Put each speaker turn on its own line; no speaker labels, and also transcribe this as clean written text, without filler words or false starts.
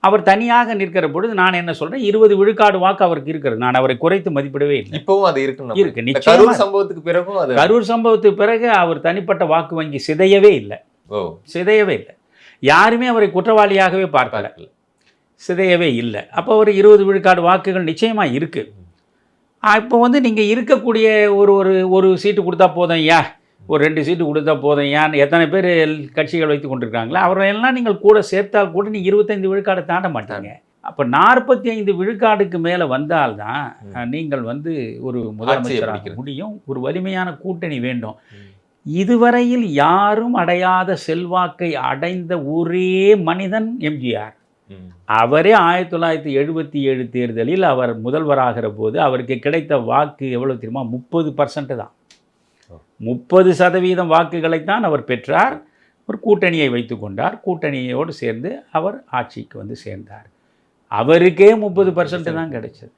அவர் தனியாக நிற்கிற பொழுது நான் என்ன சொல்றேன், 20 விழுக்காடு வாக்கு அவருக்கு இருக்கிறது. நான் அவரை குறைத்து மதிப்பிடவே இல்லை.
இப்பவும் அது இருக்கு.
இருக்கு
கரூர்
நிச்சயமா.
சம்பவத்துக்கு பிறகும் அது
கரூர் சம்பவத்துக்கு பிறகு அவர் தனிப்பட்ட வாக்கு வங்கி சிதையவே இல்லை. சிதையவே இல்லை. யாருமே அவரை குற்றவாளியாகவே பார்க்கல. சிதையவே இல்லை. அப்போ ஒரு 20 விழுக்காடு வாக்குகள் நிச்சயமா இருக்கு. இப்போ வந்து நீங்க இருக்கக்கூடிய ஒரு சீட்டு கொடுத்தா போதும் ஐயா, ஒரு 2 சீட்டு கொடுத்தா போதும் ஐயான்னு எத்தனை பேர் கட்சிகள் வைத்து கொண்டிருக்காங்களா, அவரையெல்லாம் நீங்கள் கூட சேர்த்தால் கூட நீங்கள் 25 விழுக்காடை தாண்ட மாட்டாங்க. அப்போ 45 விழுக்காடுக்கு மேலே வந்தால்தான் நீங்கள் வந்து ஒரு முதலமைச்சராக முடியும். ஒரு வலிமையான கூட்டணி வேண்டும். இதுவரையில் யாரும் அடையாத செல்வாக்கை அடைந்த ஒரே மனிதன் எம்ஜிஆர். அவரே 1977 தேர்தலில் அவர் முதல்வராகிற போது அவருக்கு கிடைத்த வாக்கு எவ்வளவு தெரியுமா? 30% தான். 30% வாக்குகளைத்தான் அவர் பெற்றார். ஒரு கூட்டணியை வைத்து கொண்டார். கூட்டணியோடு சேர்ந்து அவர் ஆட்சிக்கு வந்து சேர்ந்தார். அவருக்கே 30% தான் கிடைச்சது.